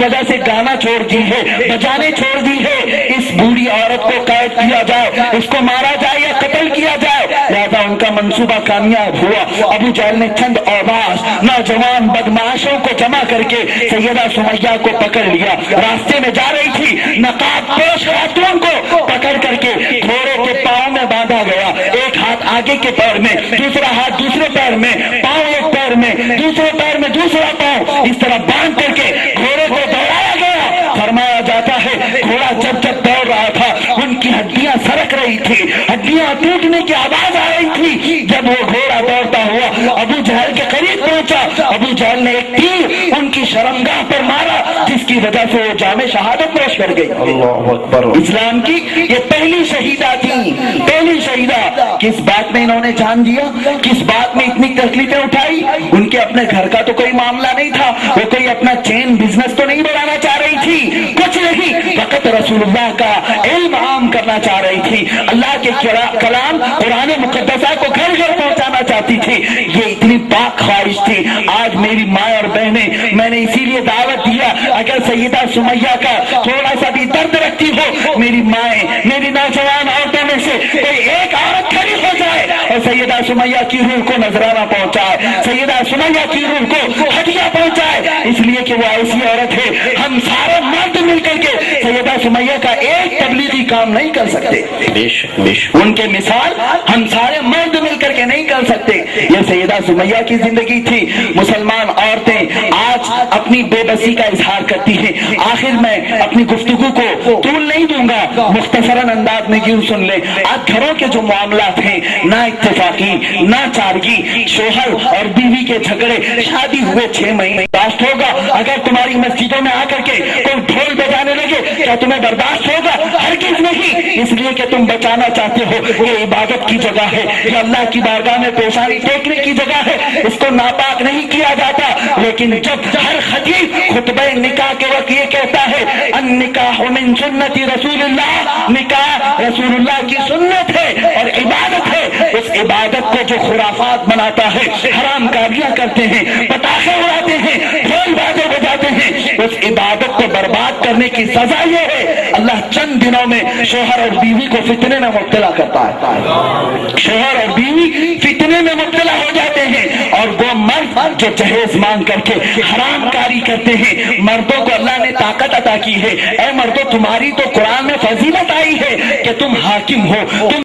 وجہ سے گانا چھوڑ دی ہے، بجانے چھوڑ دی ہے، اس بوڑھی عورت کو قید کیا جائے، اس کو مارا جائے یا قتل کیا جائے۔ لہذا ان کا منصوبہ کامیاب ہوا۔ ابو جہل نے چند اوباش نوجوان بدماشوں کو جمع کر کے سیدہ سمیہ کو پکڑ لیا۔ راستے میں جا رہی تھی، نقاب پوش خاتون کو پکڑ کر کے گھوڑے کے پاؤں میں باندھا گیا، ایک ہاتھ آگے کے پیر میں، دوسرا ہاتھ دوسرے پیر میں، پاؤں ایک پیر میں، دوسرے پیر میں دوسرا پاؤں، اس طرح باندھ کر کے گھوڑے کو دوڑایا گیا۔ فرمایا جاتا ہے گھوڑا جب جب دوڑ رہا تھا ان کی ہڈیاں سرک رہی تھی، ہڈیاں ٹوٹنے کی آواز آ رہی تھی۔ جب وہ گھوڑا دوڑتا ہوا ابو جہل کے قریب پہنچا، ابو جہل نے ایک تیر ان کی شرمگاہ پر مارا، جس کی وجہ سے وہ جام شہادت پیش کر گئی۔ اللہ اکبر۔ اسلام کی یہ پہلی شہیدہ تھی، پہلی شہیدہ۔ کس بات میں انہوں نے جان دیا، کس بات میں اتنی تکلیفیں اٹھائی؟ ان کے اپنے گھر کا تو کوئی معاملہ نہیں تھا، وہ کوئی اپنا چین بزنس تو نہیں بڑھانا چاہ رہی تھی، کچھ نہیں، فقط رسول اللہ کا علم عام کرنا چاہ رہی تھی، اللہ کے کلام قرآن مقدسہ کو گھر گھر پہنچانا چاہتی تھی۔ یہ اتنی پاک خواہش تھی۔ آج میری ماں اور بہنیں، میں نے اسی لیے دعوت دیا، اگر سیدہ سمیہ کا تھوڑا سا بھی درد رکھتی ہو، میری مائیں، میری نوجوان عورتوں میں سے کوئی ایک عورت کھڑی ہو جائے اور سیدہ سمیہ کی روح کو نذرانہ پہنچائے، سیدہ سمیہ کی روح کو ہدیہ پہنچائے، اس لیے کہ وہ ایسی عورت ہے۔ ہم سارے مرد مل کر کے سیدہ سمیہ کا ایک تبلیغی کام نہیں کر سکتے، ان کے مثال ہم سارے مرد مل کر کے نہیں کر سکتے۔ یہ سیدہ سمیہ کی زندگی تھی۔ مسلمان عورتیں آج اپنی بے بسی کا اظہار کرتی ہیں۔ آخر میں اپنی گفتگو کو طول نہیں دوں گا، مختصراً انداز میں یوں سن لیں۔ آج گھروں کے جو معاملات ہیں، نہ اتفاقی نہ چارگی، شوہر اور بیوی کے جھگڑے، شادی ہوئے 6 مہینے برداشت ہوگا؟ اگر تمہاری مسجدوں میں آ کر کے کوئی ڈھول بجانے لگے، کیا تمہیں برداشت ہوگا؟ ہرگز نہیں، اس لیے کہ تم بچانا چاہتے ہو۔ یہ عبادت کی جگہ ہے، یہ اللہ کی بارگاہ میں پیشانی ٹیکنے کی جگہ ہے، اس کو ناپاک نہیں کیا جاتا۔ لیکن جب ہر خطیب خطبہ نکاح کے وقت یہ کہتا ہے النکاح من سنت رسول اللہ، نکاح رسول اللہ کی سنت ہے اور عبادت ہے، اس عبادت کو جو خرافات بناتا ہے، حرام کاریاں کرتے ہیں، پٹاخے اڑاتے ہیں، ڈھول بازے بجاتے ہیں، اس عبادت کو برباد کرنے کی سزا یہ ہے اللہ چند دنوں میں شوہر اور بیوی کو فتنے میں مبتلا کرتا ہے۔ شوہر اور بیوی فتنے میں مبتلا ہو جاتے ہیں، اور وہ مرد جو جہیز مانگ کر کے حرام کاری کرتے ہیں۔ مردوں کو اللہ نے طاقت عطا کی ہے، اے مردوں تمہاری تو قرآن میں فضیلت آئی ہے کہ تم حاکم ہو، تم